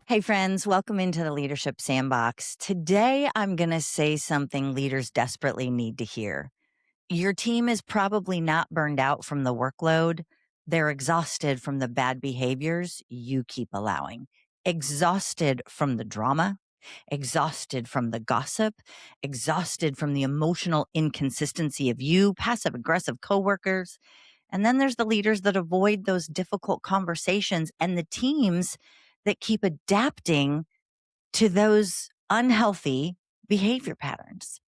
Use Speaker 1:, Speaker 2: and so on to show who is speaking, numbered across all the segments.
Speaker 1: Hey, friends, welcome into the Leadership Sandbox. Today, I'm going to say something leaders desperately need to hear. Your team is probably not burned out from the workload. They're exhausted from the bad behaviors you keep allowing, exhausted from the drama, exhausted from the gossip, exhausted from the emotional inconsistency of you, passive aggressive coworkers. And then there's the leaders that avoid those difficult conversations and the teams that keep adapting to those unhealthy behavior patterns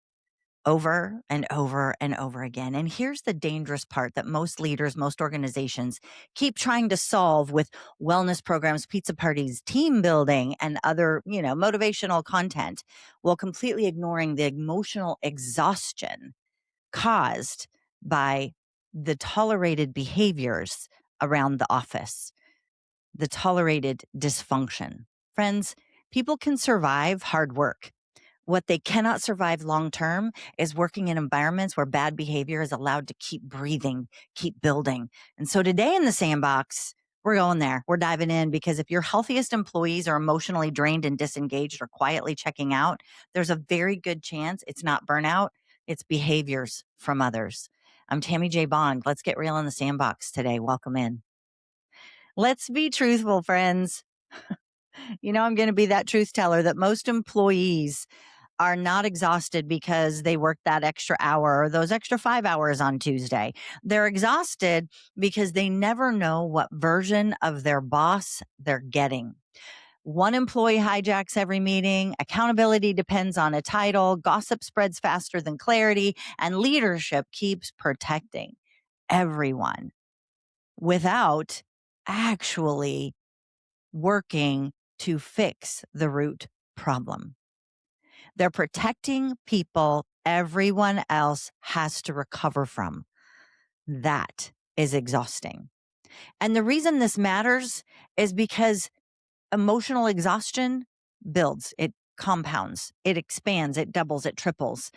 Speaker 1: over and over and over again. And here's the dangerous part that most leaders, most organizations keep trying to solve with wellness programs, pizza parties, team building, and other, motivational content, while completely ignoring the emotional exhaustion caused by the tolerated behaviors around the office, the tolerated dysfunction. Friends, people can survive hard work. What they cannot survive long term is working in environments where bad behavior is allowed to keep breathing, keep building. And so today in the sandbox, we're going there. We're diving in because if your healthiest employees are emotionally drained and disengaged or quietly checking out, there's a very good chance it's not burnout, it's behaviors from others. I'm Tammy J. Bond. Let's get real in the sandbox today. Welcome in. Let's be truthful, friends. I'm going to be that truth teller that most employees are not exhausted because they worked that extra hour or those extra 5 hours on Tuesday. They're exhausted because they never know what version of their boss they're getting. One employee hijacks every meeting. Accountability depends on a title. Gossip spreads faster than clarity. And leadership keeps protecting everyone without actually working to fix the root problem. They're protecting people everyone else has to recover from. That is exhausting. And the reason this matters is because emotional exhaustion builds, it compounds, it expands, it doubles, it triples.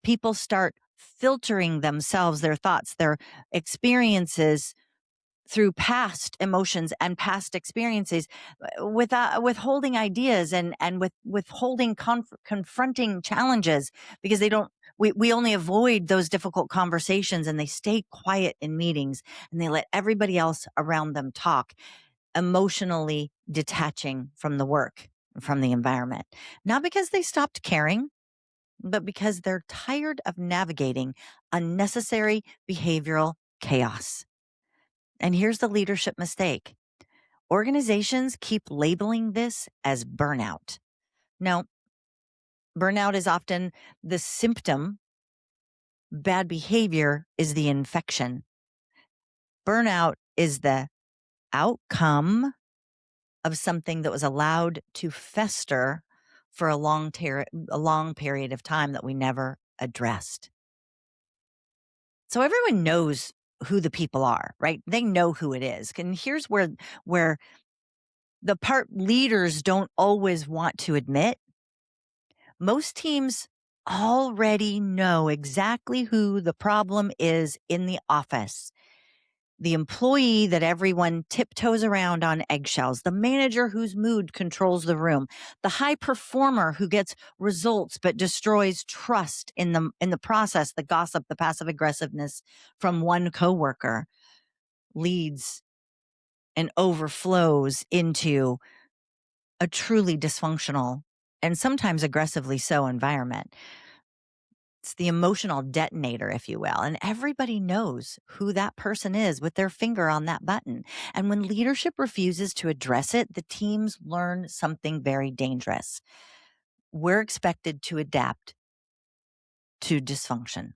Speaker 1: People start filtering themselves, their thoughts, their experiences through past emotions and past experiences, withholding ideas and withholding confronting challenges because we only avoid those difficult conversations and they stay quiet in meetings and they let everybody else around them talk, emotionally detaching from the work, from the environment, not because they stopped caring, but because they're tired of navigating unnecessary behavioral chaos. And here's the leadership mistake. Organizations keep labeling this as burnout. No, burnout is often the symptom. Bad behavior is the infection. Burnout is the outcome of something that was allowed to fester for a long period of time that we never addressed. So everyone knows who the people are, right? They know who it is. And here's where the part leaders don't always want to admit. Most teams already know exactly who the problem is in the office. The employee that everyone tiptoes around on eggshells, the manager whose mood controls the room, the high performer who gets results but destroys trust in the process, the gossip, the passive aggressiveness from one coworker leads and overflows into a truly dysfunctional and sometimes aggressively so environment. It's the emotional detonator, if you will. And everybody knows who that person is with their finger on that button. And when leadership refuses to address it, the teams learn something very dangerous. We're expected to adapt to dysfunction,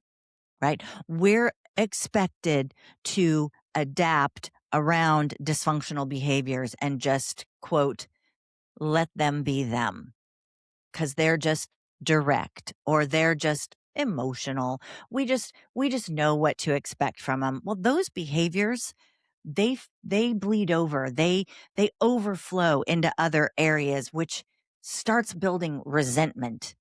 Speaker 1: right? We're expected to adapt around dysfunctional behaviors and just, quote, let them be them because they're just direct or they're just emotional. We just know what to expect from them. Well, those behaviors, they bleed over. They overflow into other areas, which starts building resentment.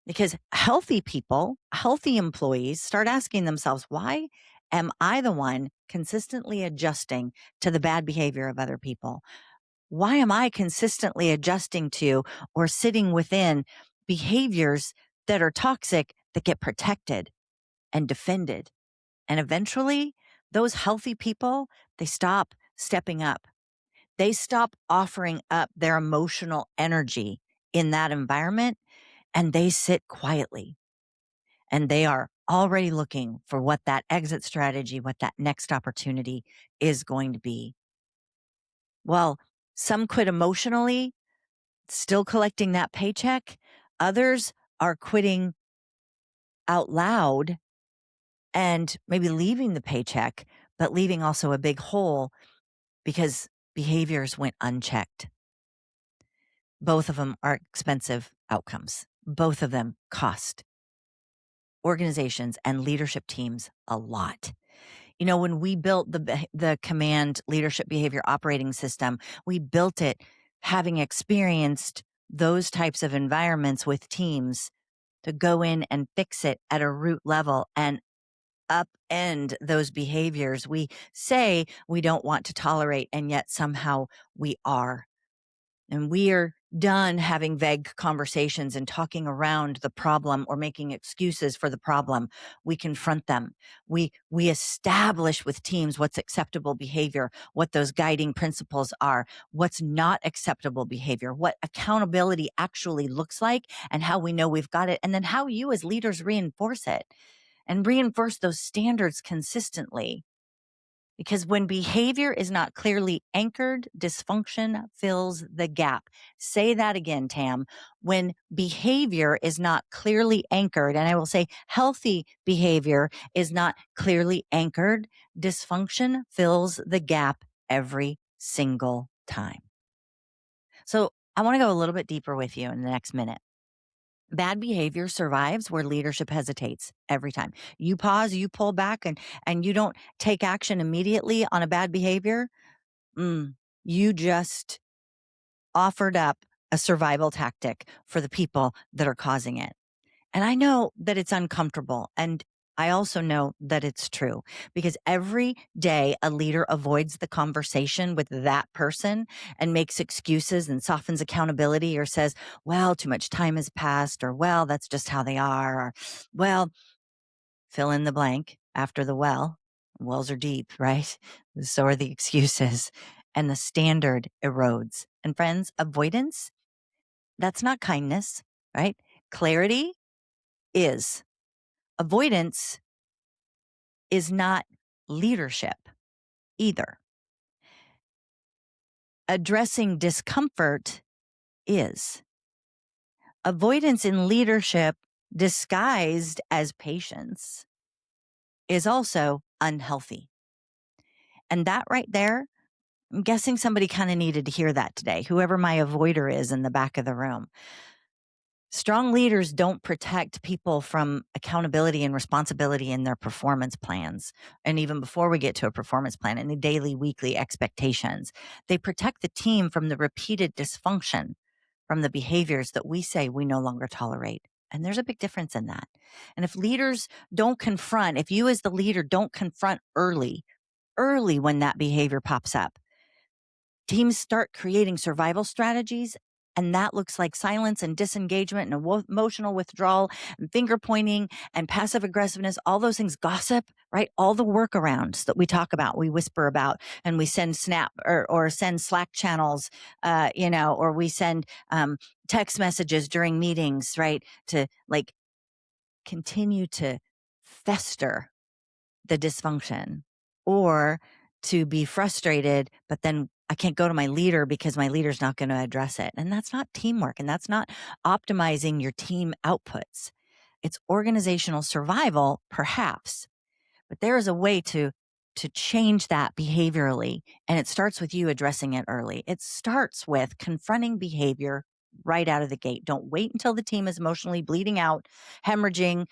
Speaker 1: Because healthy people, healthy employees start asking themselves, why am I the one consistently adjusting to the bad behavior of other people? Why am I consistently adjusting to or sitting within behaviors that are toxic that get protected and defended? And eventually, those healthy people, they stop stepping up. They stop offering up their emotional energy in that environment, and they sit quietly. And they are already looking for what that exit strategy, what that next opportunity is going to be. Well, some quit emotionally, still collecting that paycheck. Others are quitting out loud and maybe leaving the paycheck, but leaving also a big hole because behaviors went unchecked. Both of them are expensive outcomes. Both of them cost organizations and leadership teams a lot. You know, when we built the command leadership behavior operating system, we built it having experienced those types of environments with teams to go in and fix it at a root level and upend those behaviors we say we don't want to tolerate, and yet somehow we are. And we are done having vague conversations and talking around the problem or making excuses for the problem. We confront them. We establish with teams what's acceptable behavior, what those guiding principles are, what's not acceptable behavior, what accountability actually looks like, and how we know we've got it, and then how you as leaders reinforce it and reinforce those standards consistently. Because when behavior is not clearly anchored, dysfunction fills the gap. Say that again, Tam. When behavior is not clearly anchored, and I will say healthy behavior is not clearly anchored, dysfunction fills the gap every single time. So I want to go a little bit deeper with you in the next minute. Bad behavior survives where leadership hesitates every time. You pause, you pull back, and you don't take action immediately on a bad behavior. You just offered up a survival tactic for the people that are causing it. And I know that it's uncomfortable. And I also know that it's true because every day a leader avoids the conversation with that person and makes excuses and softens accountability or says, well, too much time has passed, or well, that's just how they are, or well, fill in the blank after the well. Wells are deep, right? So are the excuses, and the standard erodes. And friends, avoidance, that's not kindness, right? Clarity is. Avoidance is not leadership either. Addressing discomfort is. Avoidance in leadership disguised as patience is also unhealthy. And that right there, I'm guessing somebody kind of needed to hear that today, whoever my avoider is in the back of the room. Strong leaders don't protect people from accountability and responsibility in their performance plans. And even before we get to a performance plan, in the daily, weekly expectations, they protect the team from the repeated dysfunction, from the behaviors that we say we no longer tolerate. And there's a big difference in that. And if leaders don't confront, if you as the leader don't confront early when that behavior pops up, teams start creating survival strategies, and that looks like silence and disengagement and emotional withdrawal and finger pointing and passive aggressiveness, all those things, gossip, right? All the workarounds that we talk about, we whisper about, and we send snap or send Slack channels, or we send text messages during meetings, right? To like continue to fester the dysfunction, or to be frustrated, but then I can't go to my leader because my leader's not going to address it. And that's not teamwork, and that's not optimizing your team outputs. It's organizational survival, perhaps, but there is a way to change that behaviorally. And it starts with you addressing it early. It starts with confronting behavior right out of the gate. Don't wait until the team is emotionally bleeding out, hemorrhaging,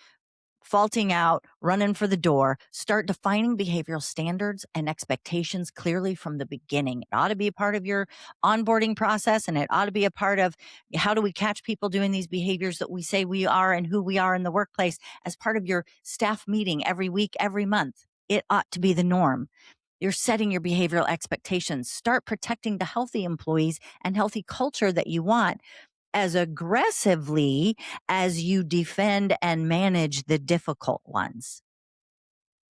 Speaker 1: faulting out, running for the door. Start defining behavioral standards and expectations clearly from the beginning. It ought to be a part of your onboarding process, and it ought to be a part of how do we catch people doing these behaviors that we say we are and who we are in the workplace as part of your staff meeting every week, every month. It ought to be the norm, You're setting your behavioral expectations. Start protecting the healthy employees and healthy culture that you want as aggressively as you defend and manage the difficult ones.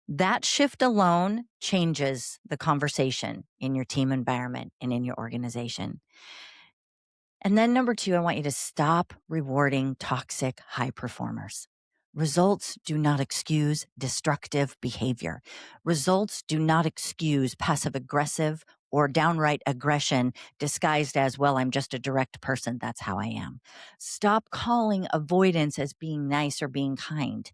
Speaker 1: That shift alone changes the conversation in your team environment and in your organization. And then number 2, I want you to stop rewarding toxic high performers. Results do not excuse destructive behavior. Results do not excuse passive aggressive or downright aggression disguised as, well, I'm just a direct person. That's how I am. Stop calling avoidance as being nice or being kind.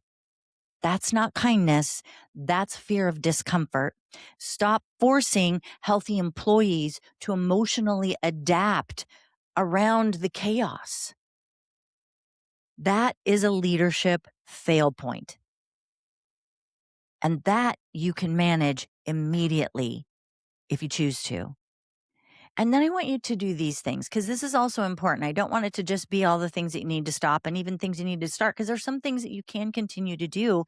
Speaker 1: That's not kindness. That's fear of discomfort. Stop forcing healthy employees to emotionally adapt around the chaos. That is a leadership fail point. And that you can manage immediately if you choose to. And then I want you to do these things because this is also important. I don't want it to just be all the things that you need to stop and even things you need to start, because there's some things that you can continue to do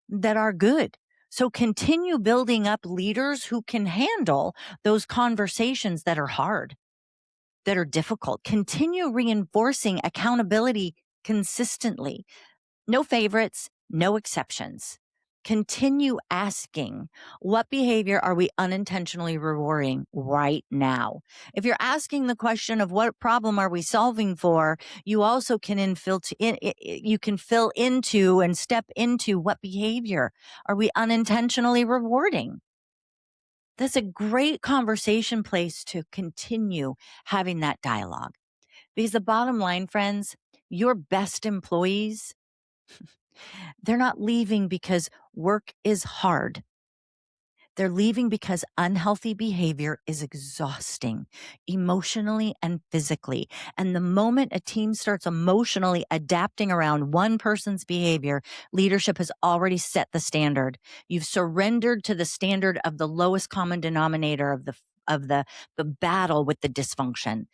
Speaker 1: that are good. So continue building up leaders who can handle those conversations that are hard, that are difficult. Continue reinforcing accountability consistently. No favorites, no exceptions. Continue asking, what behavior are we unintentionally rewarding right now? If you're asking the question of what problem are we solving for, you also can you can fill into and step into what behavior are we unintentionally rewarding. That's a great conversation place to continue having that dialogue. Because the bottom line, friends, your best employees, they're not leaving because work is hard. They're leaving because unhealthy behavior is exhausting emotionally and physically. And the moment a team starts emotionally adapting around one person's behavior, leadership has already set the standard. You've surrendered to the standard of the lowest common denominator of the battle with the dysfunction.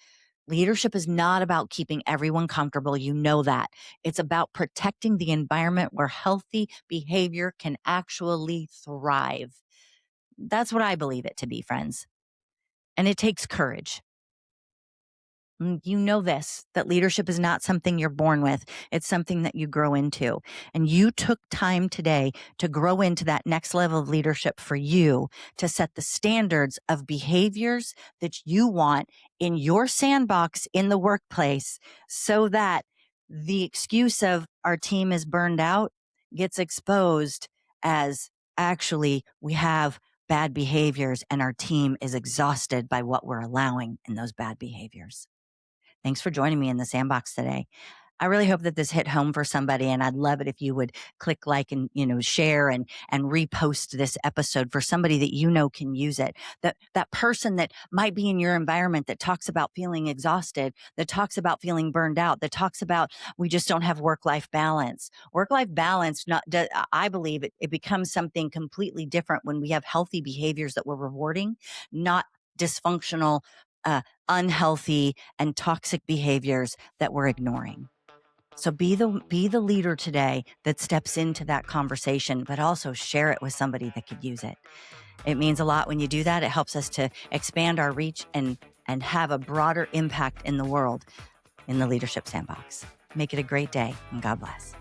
Speaker 1: Leadership is not about keeping everyone comfortable. You know that. It's about protecting the environment where healthy behavior can actually thrive. That's what I believe it to be, friends. And it takes courage. You know this, that leadership is not something you're born with. It's something that you grow into. And you took time today to grow into that next level of leadership for you, to set the standards of behaviors that you want in your sandbox in the workplace, so that the excuse of our team is burned out gets exposed as, actually, we have bad behaviors and our team is exhausted by what we're allowing in those bad behaviors. Thanks for joining me in the sandbox today. I really hope that this hit home for somebody, and I'd love it if you would click like and, share and repost this episode for somebody that you know can use it. That person that might be in your environment that talks about feeling exhausted, that talks about feeling burned out, that talks about we just don't have work-life balance. Work-life balance, I believe it becomes something completely different when we have healthy behaviors that we're rewarding, not dysfunctional, unhealthy and toxic behaviors that we're ignoring. So be the leader today that steps into that conversation, but also share it with somebody that could use it. It means a lot when you do that. It helps us to expand our reach and have a broader impact in the world in the Leadership Sandbox. Make it a great day, and God bless.